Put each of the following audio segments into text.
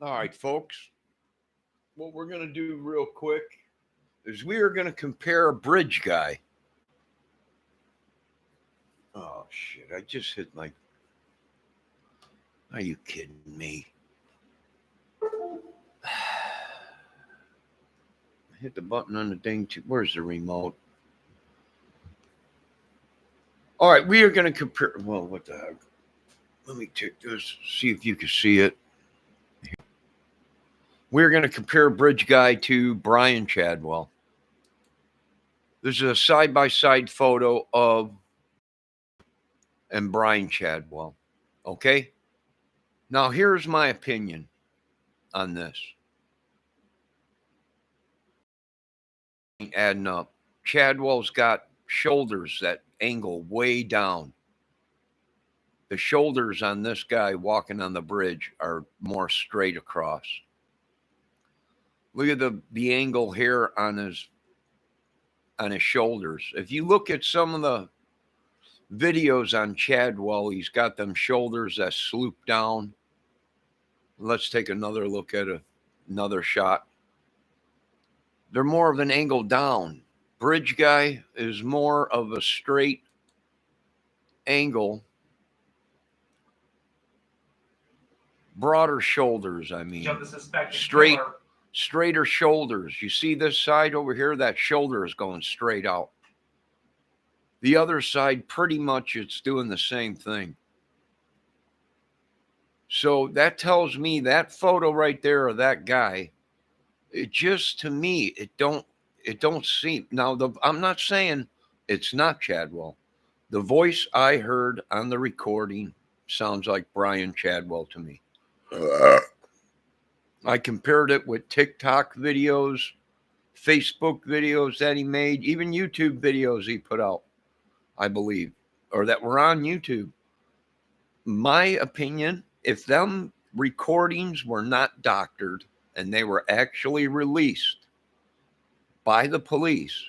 All right, folks. What we're going to do real quick is we are going to compare a bridge guy. Oh, shit. I just hit my. Are you kidding me? Hit the button on the dang. Where's the remote? All right, we are going to compare. Well, what the heck? Let me take this, see if you can see it. We're going to compare Bridge Guy to Brian Chadwell. This is a side by side photo of and Brian Chadwell. Okay? Now, here's my opinion on this. Adding up. Chadwell's got shoulders that angle way down. The shoulders on this guy walking on the bridge are more straight across. Look at the angle here on his shoulders. If you look at some of the videos on Chadwell, he's got them shoulders that sloop down. Let's take another look at another shot. They're more of an angle down. Bridge Guy is more of a straight angle. Broader shoulders, I mean. Straighter shoulders. You see this side over here? That shoulder is going straight out. The other side, pretty much it's doing the same thing. So that tells me that photo right there of that guy, it just, to me, it don't seem. Now, I'm not saying it's not Chadwell. The voice I heard on the recording sounds like Brian Chadwell to me. I compared it with TikTok videos, Facebook videos that he made, even YouTube videos he put out, I believe, or that were on YouTube. My opinion, if them recordings were not doctored and they were actually released by the police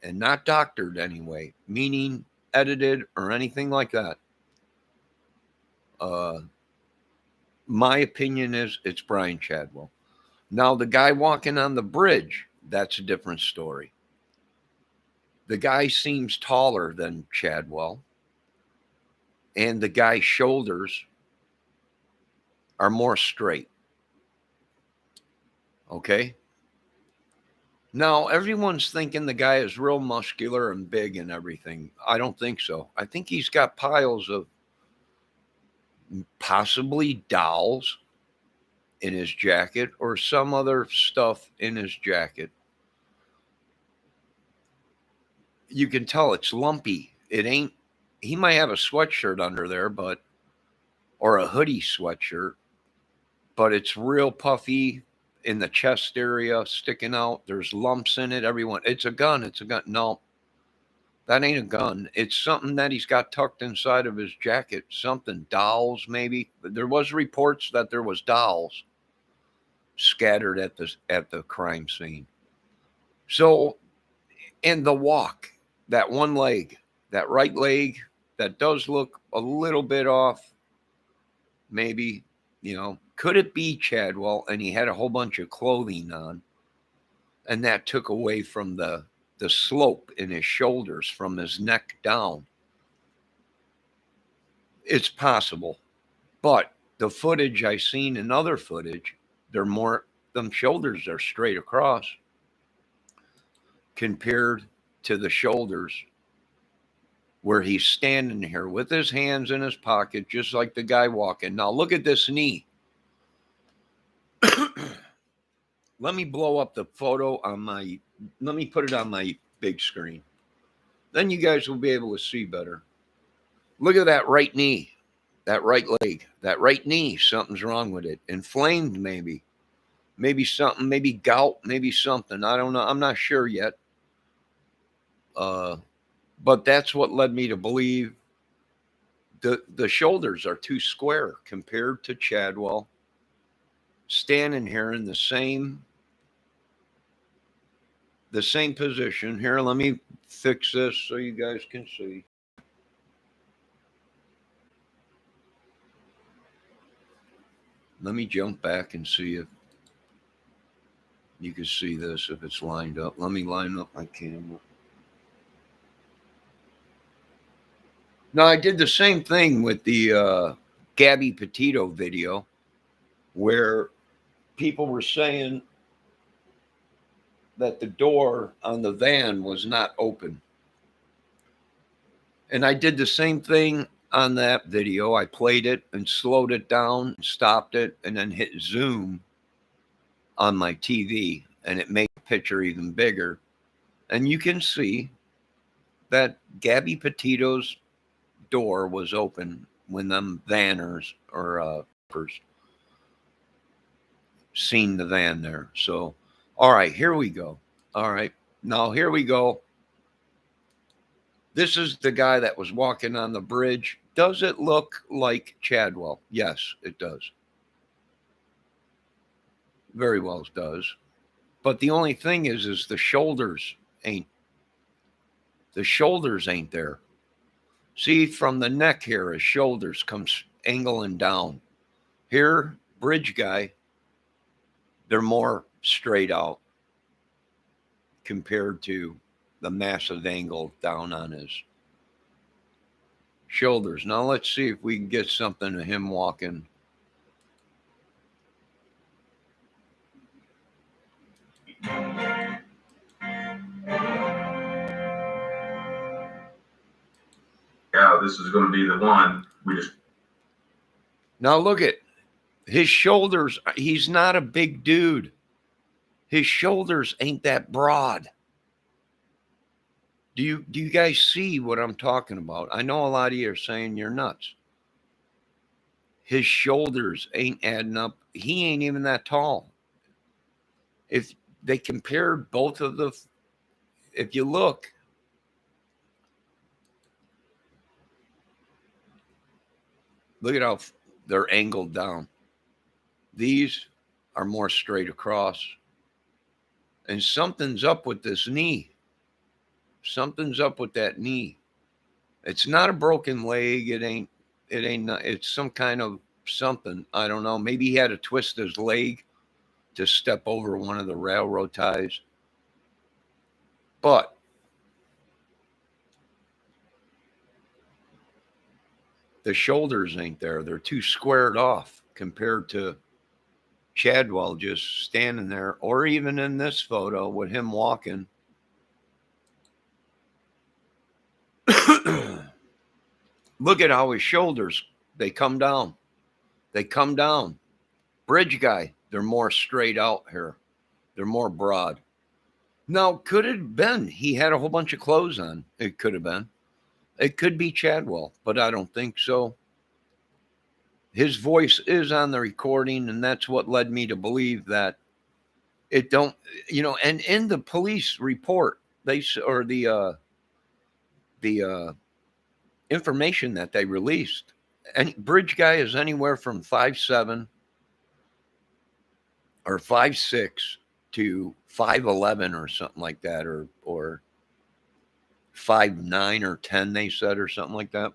and not doctored anyway, meaning edited or anything like that, my opinion is it's Brian Chadwell. Now, the guy walking on the bridge, that's a different story. The guy seems taller than Chadwell, and the guy's shoulders are more straight. Okay? Now, everyone's thinking the guy is real muscular and big and everything. I don't think so. I think he's got piles of possibly dowels in his jacket or some other stuff in his jacket. You can tell it's lumpy. It ain't, he might have a sweatshirt under there, or a hoodie sweatshirt, but it's real puffy in the chest area, sticking out. There's lumps in it. Everyone, it's a gun. It's a gun. No, that ain't a gun. It's something that he's got tucked inside of his jacket. Something, dowels maybe. There was reports that there was dowels scattered at the crime scene. So, and the walk, that one leg, that right leg, that does look a little bit off. Maybe, could it be Chadwell and he had a whole bunch of clothing on and that took away from the slope in his shoulders from his neck down? It's possible. But the footage I seen in other footage, them shoulders are straight across compared to the shoulders where he's standing here with his hands in his pocket, just like the guy walking. Now look at this knee. Let me blow up the photo let me put it on my big screen. Then you guys will be able to see better. Look at that right knee, that right leg, that right knee. Something's wrong with it. Inflamed maybe. Maybe something, maybe gout, maybe something. I don't know. I'm not sure yet. But that's what led me to believe the shoulders are too square compared to Chadwell standing here in the same position. Here, let me fix this so you guys can see. Let me jump back and see if you can see this, if it's lined up. Let me line up my camera. Now, I did the same thing with the Gabby Petito video where people were saying that the door on the van was not open. And I did the same thing on that video. I played it and slowed it down, stopped it, and then hit zoom on my TV, and it made the picture even bigger. And you can see that Gabby Petito's door was open when them vanners or seen the van there. So, all right, here we go. All right, now here we go. This is the guy that was walking on the bridge. Does it look like Chadwell? Yes, it does. Very well it does. But the only thing is the shoulders ain't there. See, from the neck here, his shoulders comes angling down. Here, bridge guy, they're more straight out compared to the massive angle down on his shoulders. Now let's see if we can get something of him walking. Yeah, this is going to be the one. Now look at his shoulders. He's not a big dude. His shoulders ain't that broad. Do you guys see what I'm talking about? I know a lot of you are saying you're nuts. His shoulders ain't adding up. He ain't even that tall. If they compared both of the, if you look, look at how they're angled down. These are more straight across. And something's up with this knee. Something's up with that knee. It's not a broken leg. It's some kind of something. I don't know. Maybe he had to twist his leg to step over one of the railroad ties. But the shoulders ain't there. They're too squared off compared to Chadwell just standing there, or even in this photo with him walking. Look at how his shoulders, they come down. They come down. Bridge guy, they're more straight out here. They're more broad. Now, could it have been he had a whole bunch of clothes on? It could have been. It could be Chadwell, but I don't think so. His voice is on the recording, and that's what led me to believe that it don't, and in the police report, the information that they released, and bridge guy is anywhere from 5'7" or 5'6" to 5'11" or something like that, or 5'9" or 10, they said, or something like that.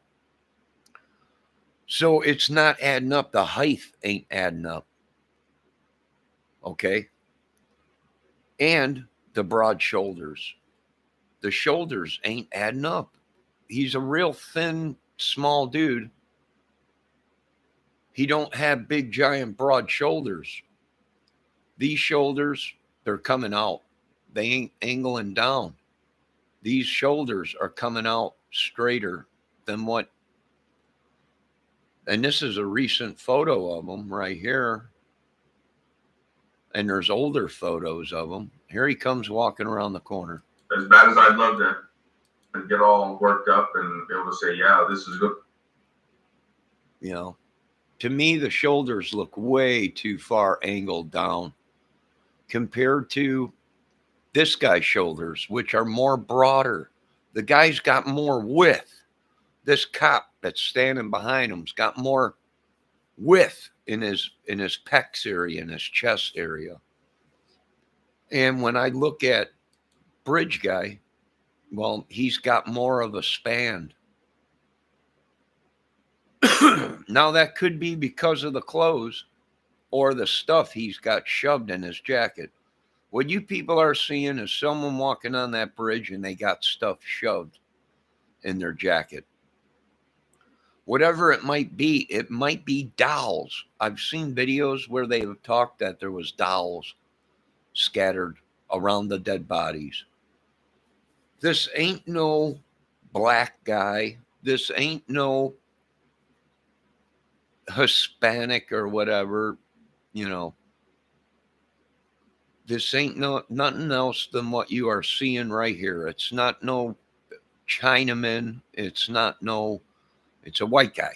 So it's not adding up. The height ain't adding up. Okay. And the broad shoulders. The shoulders ain't adding up. He's a real thin, small dude. He don't have big, giant, broad shoulders. These shoulders, they're coming out. They ain't angling down. These shoulders are coming out straighter than what. And this is a recent photo of him right here. And there's older photos of him. Here he comes walking around the corner. As bad as I'd love to get all worked up and be able to say, yeah, this is good. To me, the shoulders look way too far angled down compared to this guy's shoulders, which are more broader. The guy's got more width. This cop that's standing behind him's got more width in his pecs area, in his chest area. And when I look at bridge guy, well, he's got more of a span. Now that could be because of the clothes. or the stuff he's got shoved in his jacket. What you people are seeing is someone walking on that bridge and they got stuff shoved in their jacket. Whatever it might be dolls. I've seen videos where they have talked that there was dolls scattered around the dead bodies. This ain't no black guy. This ain't no Hispanic or whatever, you know. This ain't nothing else than what you are seeing right here. It's not no Chinaman. It's a white guy.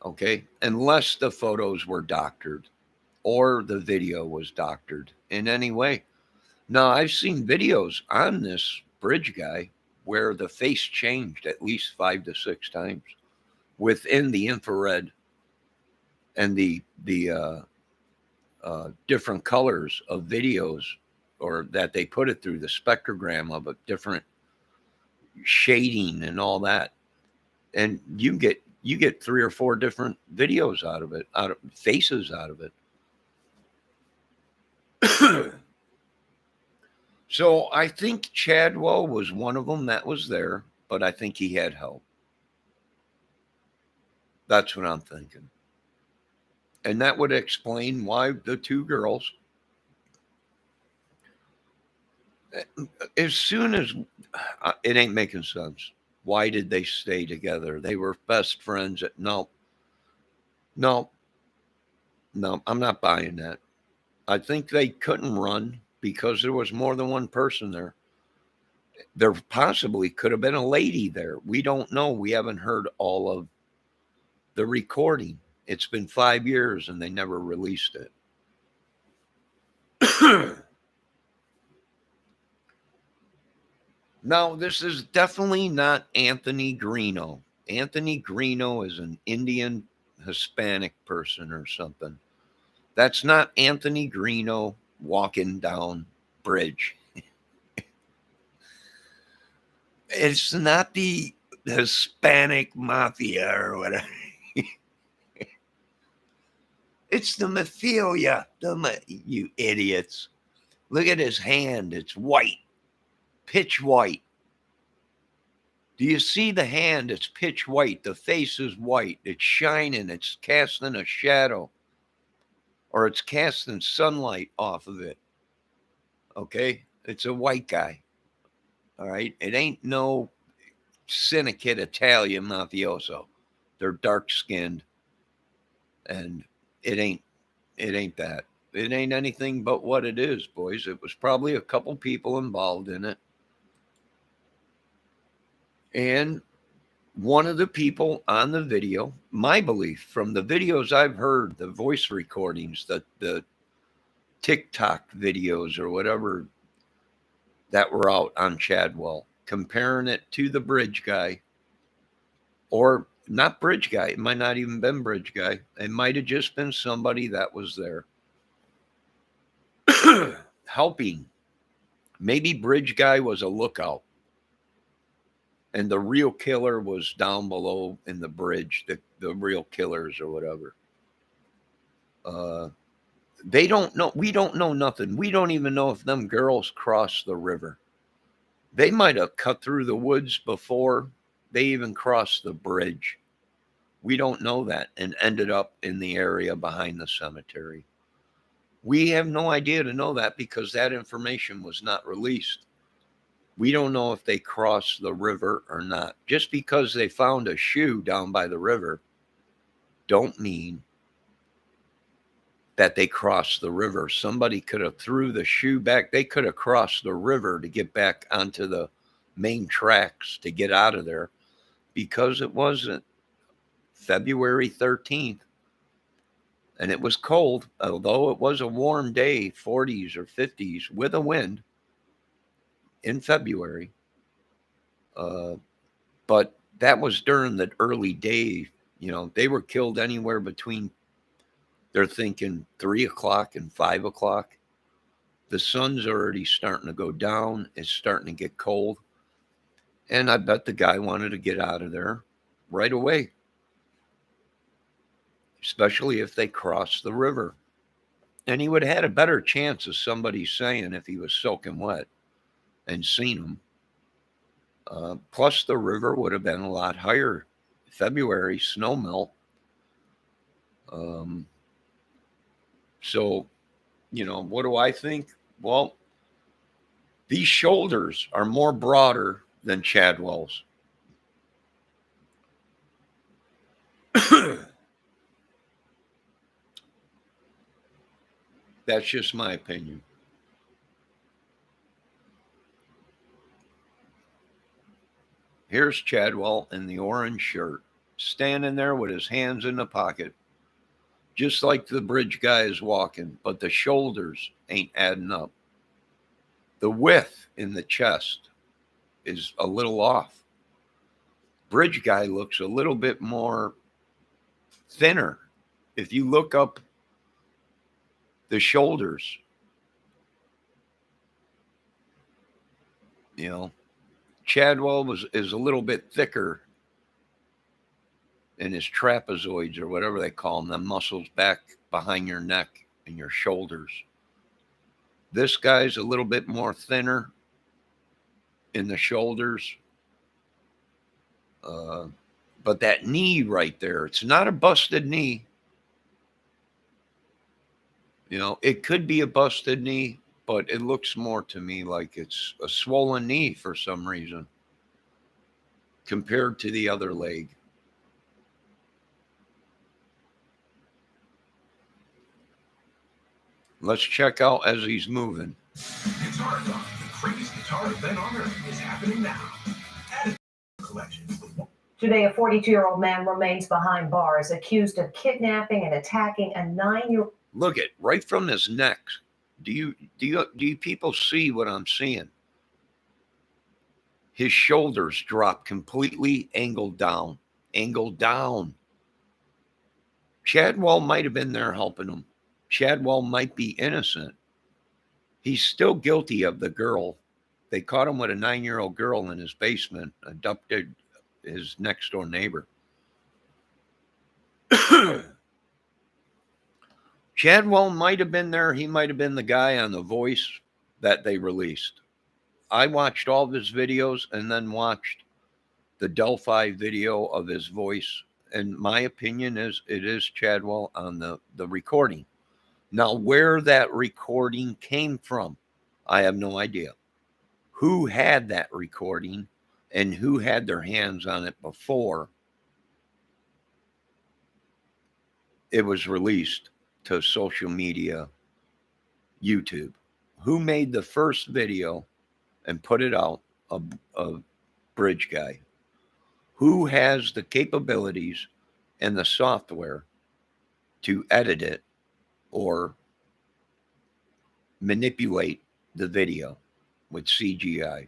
Okay? Unless the photos were doctored or the video was doctored in any way. Now, I've seen videos on this bridge guy where the face changed at least 5 to 6 times within the infrared and the different colors of videos, or that they put it through the spectrogram of a different shading and all that. And you get 3 or 4 different videos out of it, faces out of it. So I think Chadwell was one of them that was there, but I think he had help. That's what I'm thinking. And that would explain why the 2 girls, as soon as it ain't making sense. Why did they stay together? They were best friends. No, I'm not buying that. I think they couldn't run because there was more than one person there. There possibly could have been a lady there. We don't know. We haven't heard all of the recording. It's been 5 years and they never released it. Now, this is definitely not Anthony Greeno. Anthony Greeno is an Indian Hispanic person or something. That's not Anthony Greeno walking down bridge. It's not the Hispanic mafia or whatever. It's the mafia. You idiots. Look at his hand. It's white. Pitch white. Do you see the hand? It's pitch white. The face is white. It's shining. It's casting a shadow. Or it's casting sunlight off of it. Okay? It's a white guy. All right? It ain't no syndicate Italian mafioso. They're dark-skinned. And it ain't that. It ain't anything but what it is, boys. It was probably a couple people involved in it. And one of the people on the video, my belief from the videos I've heard, the voice recordings, the TikTok videos or whatever that were out on Chadwell, comparing it to the bridge guy, or not bridge guy. It might not even been bridge guy. It might have just been somebody that was there helping. Maybe bridge guy was a lookout. And the real killer was down below in the bridge, the real killers or whatever. They don't know. We don't know nothing. We don't even know if them girls crossed the river. They might have cut through the woods before they even crossed the bridge. We don't know that, and ended up in the area behind the cemetery. We have no idea to know that because that information was not released. We don't know if they crossed the river or not. Just because they found a shoe down by the river don't mean that they crossed the river. Somebody could have threw the shoe back. They could have crossed the river to get back onto the main tracks to get out of there, because it wasn't February 13th and it was cold, although it was a warm day, 40s or 50s with a wind in February. But that was during the early day. You know, they were killed anywhere between, they're thinking 3 o'clock and 5 o'clock. The sun's already starting to go down. It's starting to get cold. And I bet the guy wanted to get out of there right away. especially if they cross the river. And he would have had a better chance of somebody saying if he was soaking wet and seen him. Plus, the river would have been a lot higher. February, snow melt. So, what do I think? Well, these shoulders are more broader than Chadwell's. That's just my opinion. Here's Chadwell in the orange shirt, standing there with his hands in the pocket, just like the bridge guy is walking, but the shoulders ain't adding up. The width in the chest is a little off. Bridge guy looks a little bit more thinner. If you look up the shoulders, Chadwell is a little bit thicker in his trapezoids, or whatever they call them, the muscles back behind your neck and your shoulders. This guy's a little bit more thinner in the shoulders. But that knee right there, it's not a busted knee. It could be a busted knee, but it looks more to me like it's a swollen knee for some reason compared to the other leg. Let's check out as he's moving. Guitar Dawn, the greatest guitar event on earth, is happening now. Add a collection. Today, a 42-year-old man remains behind bars, accused of kidnapping and attacking a 9-year-old. Look at right from his neck. Do you people see what I'm seeing? His shoulders drop completely angled down. Chadwell might have been there helping him. Chadwell might be innocent. He's still guilty of the girl. They caught him with a 9-year-old girl in his basement, abducted his next door neighbor. Chadwell might have been there. He might have been the guy on The Voice that they released. I watched all of his videos and then watched the Delphi video of his voice. And my opinion is it is Chadwell on the recording. Now, where that recording came from, I have no idea. Who had that recording and who had their hands on it before it was released to social media, YouTube? Who made the first video and put it out? A bridge guy. Who has the capabilities and the software to edit it or manipulate the video with CGI?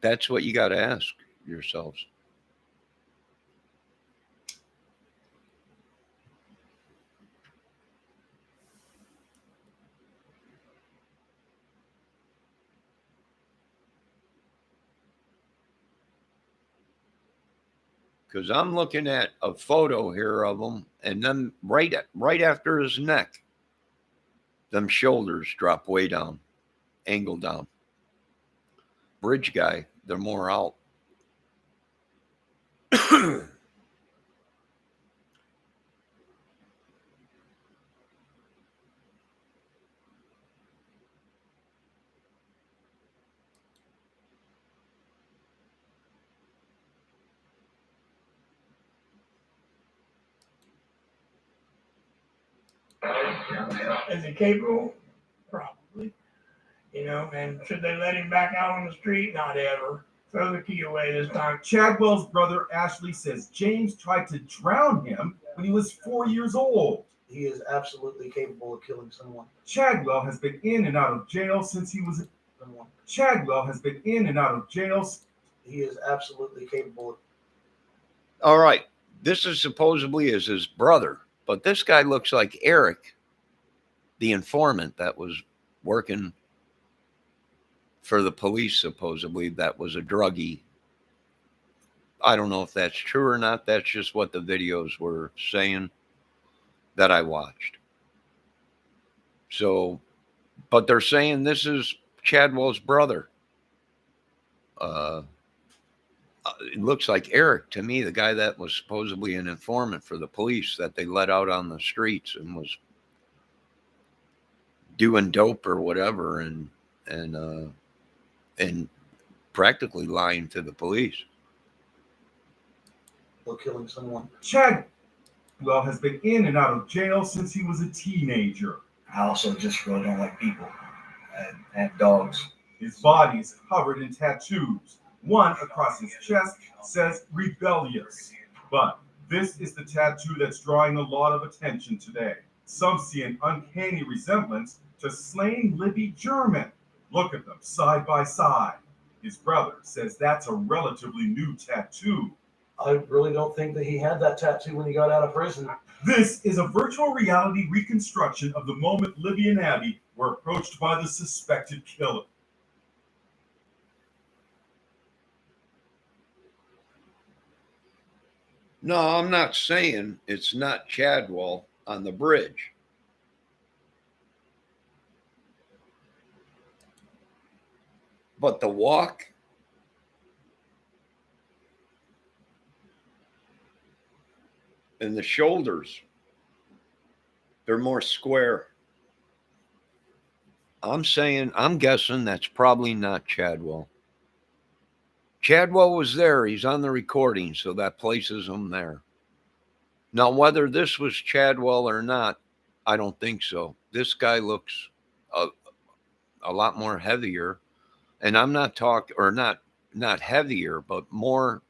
That's what you got to ask yourselves. Because I'm looking at a photo here of him, and then right after his neck, them shoulders drop way down, angled down. Bridge guy, they're more out. Is he capable? Probably. And should they let him back out on the street? Not ever. Throw the key away this time. Chadwell's brother Ashley says James tried to drown him when he was 4 years old. He is absolutely capable of killing someone. Chadwell has been in and out of jail since he was. Chadwell has been in and out of jail. He is absolutely capable of. All right. This is supposedly is his brother, but this guy looks like Eric, the informant that was working for the police, supposedly, that was a druggie. I don't know if that's true or not. That's just what the videos were saying that I watched. So, but they're saying this is Chadwell's brother. It looks like Eric to me, the guy that was supposedly an informant for the police that they let out on the streets and was doing dope or whatever, and practically lying to the police. Or killing someone. Chadwell has been in and out of jail since he was a teenager. I also just really don't like people and dogs. His body is covered in tattoos. One across his chest says rebellious. But this is the tattoo that's drawing a lot of attention today. Some see an uncanny resemblance to slain Libby German. Look at them side by side. His brother says that's a relatively new tattoo. I really don't think that he had that tattoo when he got out of prison. This is a virtual reality reconstruction of the moment Libby and Abby were approached by the suspected killer. No, I'm not saying it's not Chadwell on the bridge. But the walk and the shoulders, they're more square. I'm guessing that's probably not Chadwell. Chadwell was there. He's on the recording, so that places him there. Now, whether this was Chadwell or not, I don't think so. This guy looks a lot more heavier. And I'm not talking, or not heavier, but more,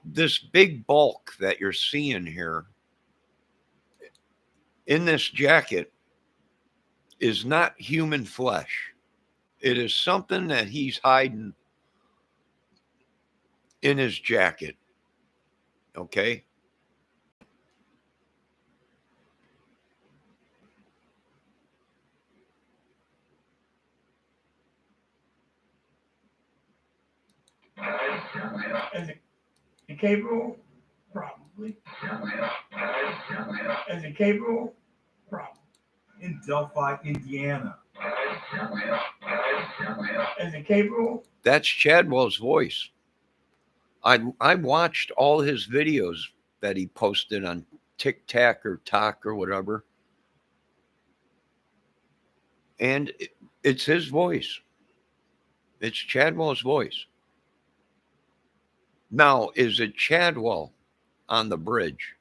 this big bulk that you're seeing here in this jacket is not human flesh. It is something that he's hiding in his jacket. Okay? Is he capable? Probably. Is he capable? Probably. In Delphi, Indiana. Is he capable? That's Chadwell's voice. I watched all his videos that he posted on TikTok or Talk or whatever. And it's his voice. It's Chadwell's voice. Now, is it Chadwell on the bridge?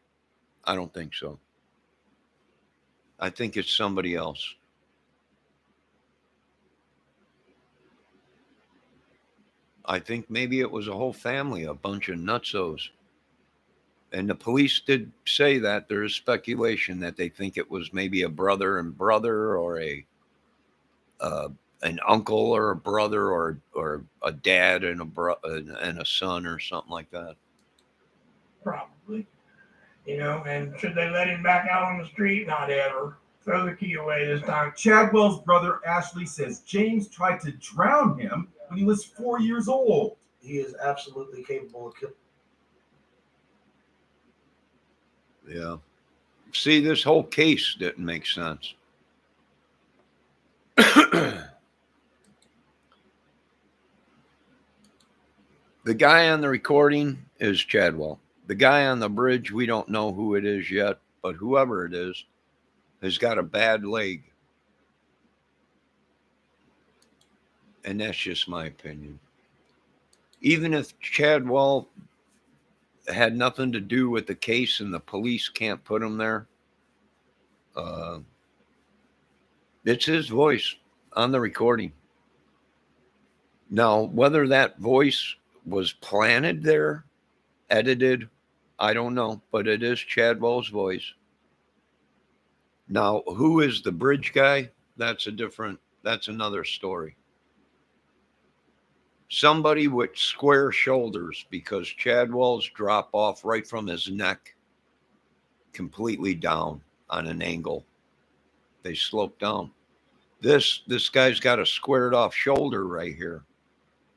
I don't think so. I think it's somebody else. I think maybe it was a whole family, a bunch of nutsos. And the police did say that there is speculation that they think it was maybe a brother and brother, or an uncle or a brother, or a dad and a son or something like that. Probably. You know, and should they let him back out on the street? Not ever. Throw the key away this time. Chadwell's brother Ashley says James tried to drown him when he was 4 years old. He is absolutely capable of killing. Yeah. See, this whole case didn't make sense. The guy on the recording is Chadwell. The guy on the bridge, we don't know who it is yet, but whoever it is has got a bad leg. And that's just my opinion. Even if Chadwell had nothing to do with the case and the police can't put him there, it's his voice on the recording. Now, whether that voice was planted there, edited, I don't know, but it is Chadwell's voice. Now, who is the bridge guy? That's another story. Somebody with square shoulders, because Chadwell's drop off right from his neck completely down on an angle. They slope down. This guy's got a squared off shoulder right here.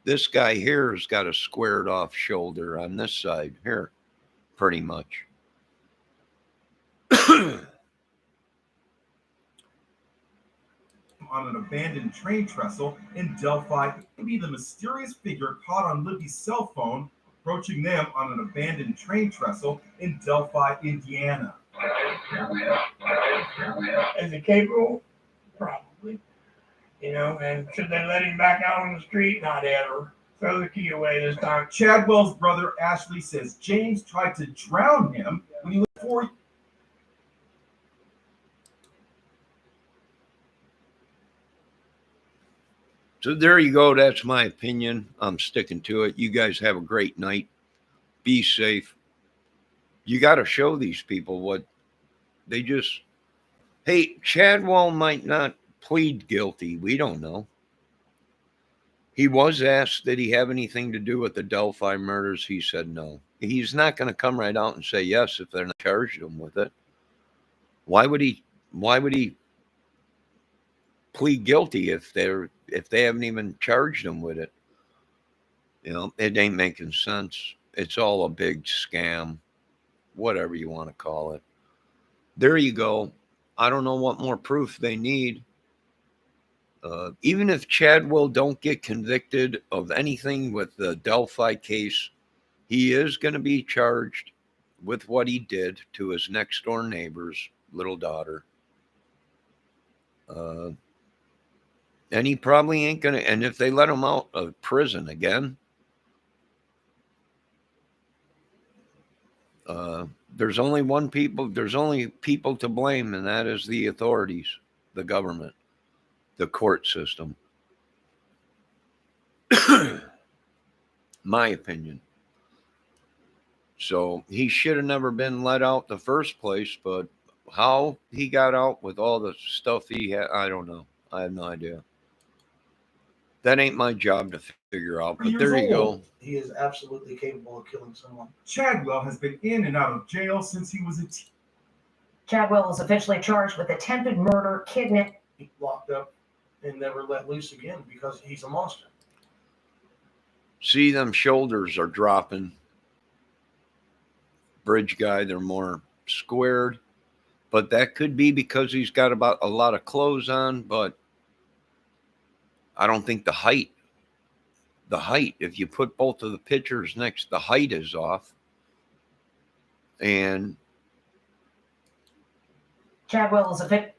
This guy here has got a squared off shoulder on this side here, pretty much. On an abandoned train trestle in Delphi, maybe the mysterious figure caught on Libby's cell phone approaching them on an abandoned train trestle in Delphi, Indiana. Is he capable? Probably. You know, and should they let him back out on the street? Not ever. Throw the key away this time. Chadwell's brother Ashley says James tried to drown him when he was 4. So there you go. That's my opinion. I'm sticking to it. You guys have a great night. Be safe. You got to show these people what they just. Hey, Chadwell might not plead guilty. We don't know. He was asked, did he have anything to do with the Delphi murders? He said no. He's not going to come right out and say yes if they're not charged him with it. Why would he plead guilty if they haven't even charged him with it? You know, it ain't making sense. It's all a big scam, whatever you want to call it. There you go. I don't know what more proof they need. Even if Chadwell don't get convicted of anything with the Delphi case, he is going to be charged with what he did to his next door neighbor's little daughter. And he probably ain't going to, and if they let him out of prison again, there's only people to blame, and that is the authorities, the government, the court system. My opinion. So he should have never been let out the first place, but how he got out with all the stuff he had, I don't know. I have no idea. That ain't my job to figure out, but there you go. He is absolutely capable of killing someone. Chadwell has been in and out of jail since he was a teen. Chadwell is officially charged with attempted murder, kidnapping. He locked up and never let loose again because he's a monster. See, them shoulders are dropping. Bridge guy, they're more squared, but that could be because he's got about a lot of clothes on, but I don't think the height, if you put both of the pictures next, the height is off. And Chadwell is a victim.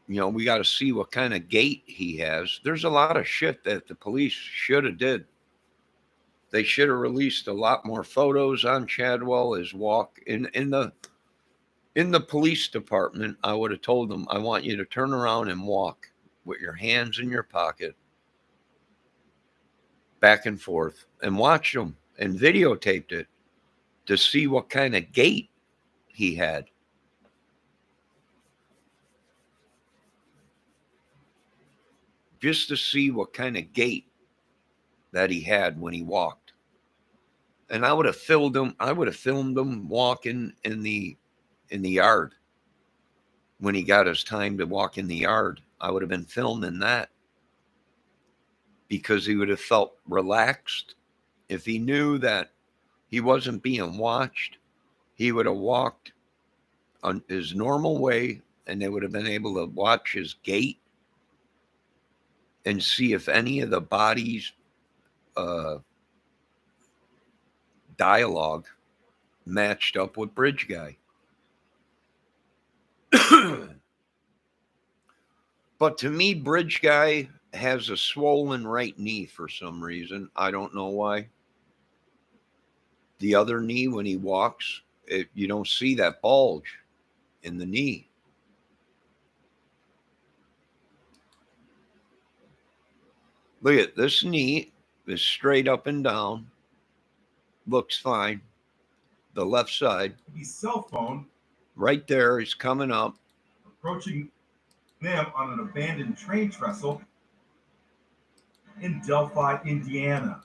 You know, we got to see what kind of gait he has. There's a lot of shit that the police should have did. They should have released a lot more photos on Chadwell, his walk in the police department. I would have told them, I want you to turn around and walk with your hands in your pocket, back and forth, and watch them and videotaped it to see what kind of gait he had. Just to see what kind of gait that he had when he walked. And I would have filmed him walking in the yard. When he got his time to walk in the yard, I would have been filming that. Because he would have felt relaxed. If he knew that he wasn't being watched, he would have walked on his normal way, and they would have been able to watch his gait and see if any of the body's dialogue matched up with Bridge Guy. But to me, Bridge Guy has a swollen right knee for some reason. I don't know why. The other knee, when he walks, you don't see that bulge in the knee. Look at this knee is straight up and down. Looks fine. The left side. His cell phone. Right there is coming up. Approaching them on an abandoned train trestle in Delphi, Indiana.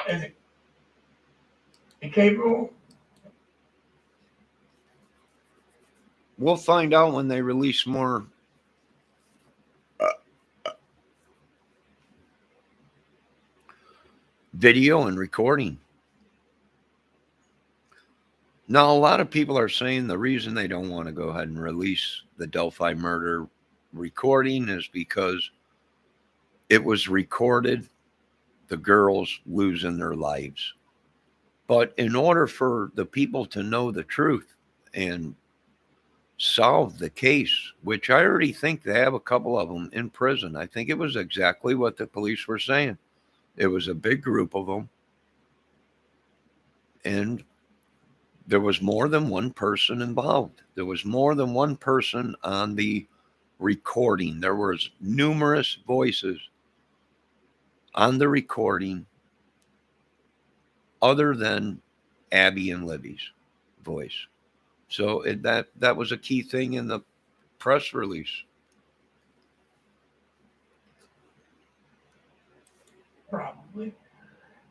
Is he capable? We'll find out when they release more video and recording. Now, a lot of people are saying the reason they don't want to go ahead and release the Delphi murder recording is because it was recorded, the girls losing their lives. But in order for the people to know the truth and solve the case, which I already think they have a couple of them in prison, I think it was exactly what the police were saying. It was a big group of them. And there was more than one person involved. There was more than one person on the recording. There was numerous voices on the recording other than Abby and Libby's voice. So that was a key thing in the press release. Probably.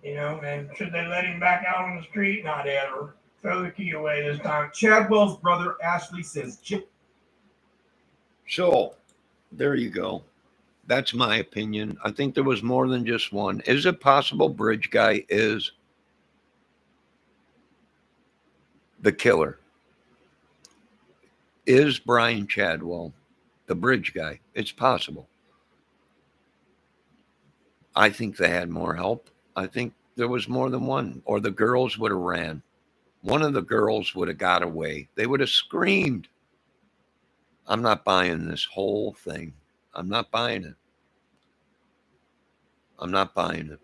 You know, and should they let him back out on the street? Not ever. Throw the key away this time. Chadwell's brother Ashley says So there you go. That's my opinion. I think there was more than just one. Is it possible Bridge Guy is the killer? Is Brian Chadwell the Bridge Guy? It's possible. I think they had more help. I think there was more than one, or the girls would have ran. One of the girls would have got away. They would have screamed. I'm not buying this whole thing. I'm not buying it. I'm not buying it.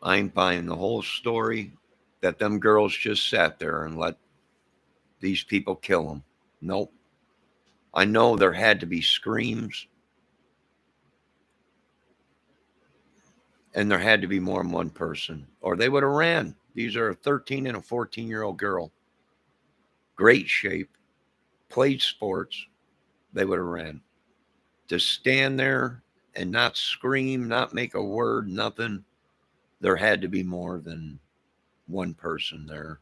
I ain't buying the whole story that them girls just sat there and let these people kill them. Nope. I know there had to be screams. And there had to be more than one person, or they would have ran. These are a 13 and a 14-year-old girl. Great shape, played sports. They would have ran. To stand there and not scream, not make a word, nothing, there had to be more than one person there.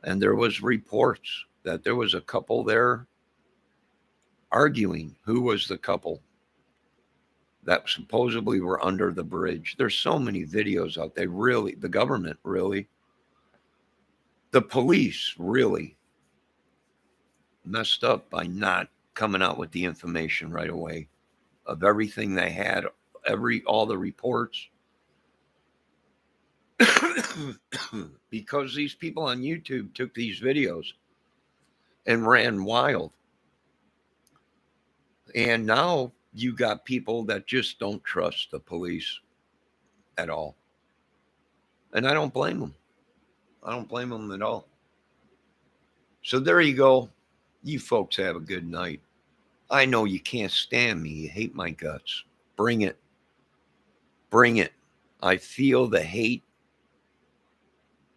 And there was reports that there was a couple there arguing who was the couple that supposedly were under the bridge. There's so many videos out there. Really, the government really, the police really messed up by not coming out with the information right away of everything they had, all the reports. Because these people on YouTube took these videos and ran wild. And now you got people that just don't trust the police at all. And I don't blame them. I don't blame them at all. So there you go. You folks have a good night. I know you can't stand me. You hate my guts. Bring it. Bring it. I feel the hate.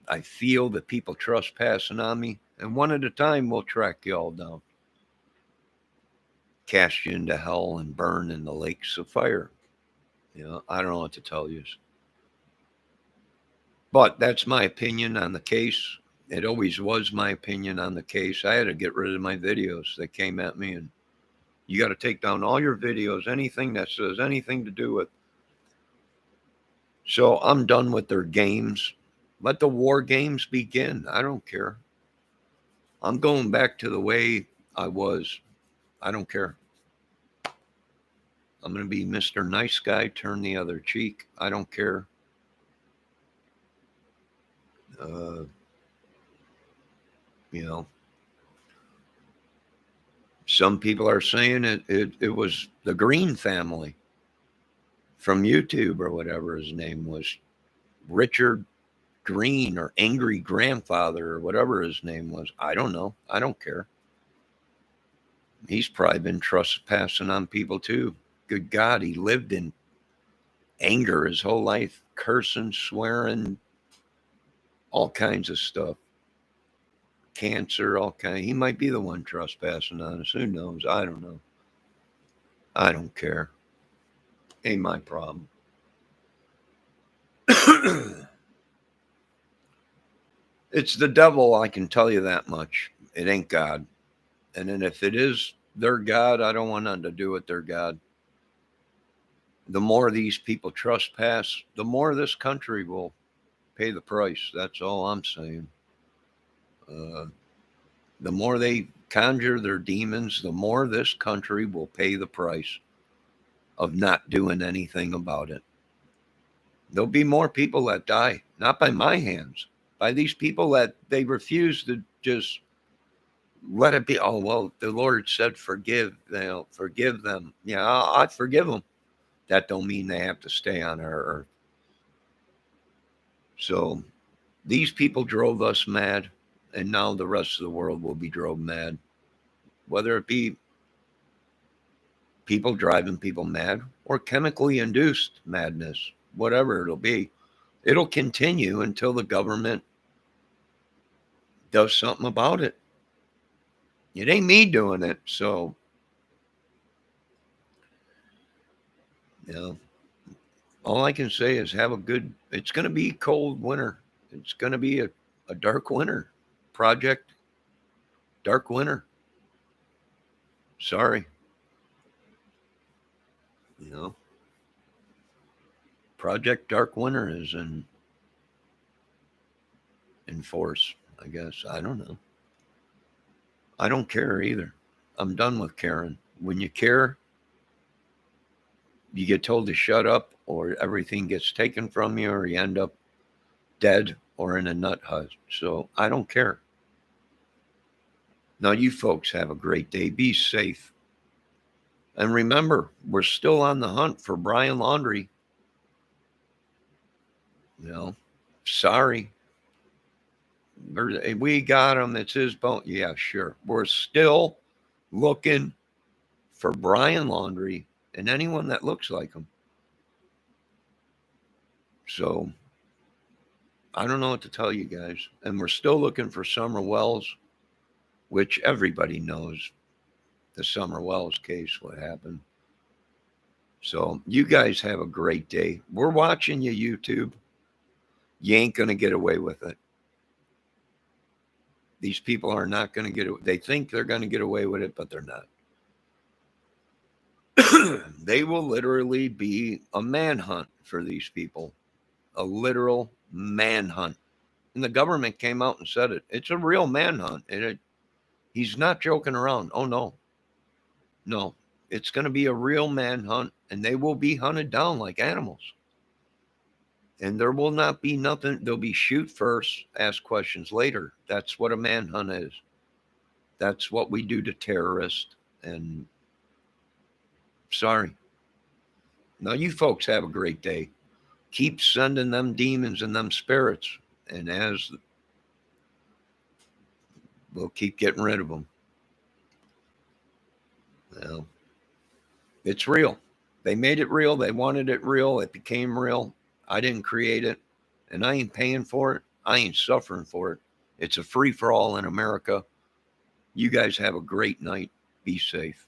I feel the people trespassing on me. And one at a time, we'll track you all down. Cast you into hell and burn in the lakes of fire. You know, I don't know what to tell you. But that's my opinion on the case. It always was my opinion on the case. I had to get rid of my videos. They came at me, and you got to take down all your videos, anything that says anything to do with. So I'm done with their games. Let the war games begin. I don't care. I'm going back to the way I was. I don't care. I'm going to be Mr. Nice Guy, turn the other cheek. I don't care. You know, some people are saying it was the Green family from YouTube or whatever his name was, Richard Green or Angry Grandfather or whatever his name was. I don't know. I don't care. He's probably been trespassing on people too. Good God, he lived in anger his whole life, cursing, swearing, all kinds of stuff. Cancer, all kinds. He might be the one trespassing on us. Who knows? I don't know. I don't care. Ain't my problem. It's the devil, I can tell you that much. It ain't God. And then if it is their God, I don't want nothing to do with their God. The more these people trespass, the more this country will pay the price. That's all I'm saying. The more they conjure their demons, the more this country will pay the price of not doing anything about it. There'll be more people that die, not by my hands, by these people that they refuse to just let it be. Oh, well, the Lord said forgive, forgive them. Yeah, I'd forgive them. That don't mean they have to stay on our earth. So these people drove us mad, and now the rest of the world will be drove mad. Whether it be people driving people mad or chemically induced madness, whatever it'll continue until the government does something about it. It ain't me doing it. So, all I can say is it's going to be cold winter. It's going to be a dark winter. Project Dark Winter. Sorry. Project Dark Winter is in force, I guess. I don't know. I don't care either. I'm done with caring. When you care, you get told to shut up, or everything gets taken from you, or you end up dead or in a nut hut. So I don't care. Now, you folks have a great day. Be safe. And remember, we're still on the hunt for Brian Laundrie. Sorry. We got him. It's his bone. Yeah, sure. We're still looking for Brian Laundrie and anyone that looks like him. So I don't know what to tell you guys. And we're still looking for Summer Wells, which everybody knows the Summer Wells case, what happened. So you guys have a great day. We're watching you, YouTube. You ain't going to get away with it. These people are not going to get it. They think they're going to get away with it, but they're not. They will literally be a manhunt for these people. A literal manhunt. And the government came out and said it. It's a real manhunt. He's not joking around. Oh, no. No. It's going to be a real manhunt, and they will be hunted down like animals. And there will not be nothing. They'll be shoot first, ask questions later. That's what a manhunt is. That's what we do to terrorists. And sorry. Now, you folks have a great day. Keep sending them demons and them spirits. And we'll keep getting rid of them. Well, it's real. They made it real. They wanted it real. It became real. I didn't create it, and I ain't paying for it. I ain't suffering for it. It's a free-for-all in America. You guys have a great night. Be safe.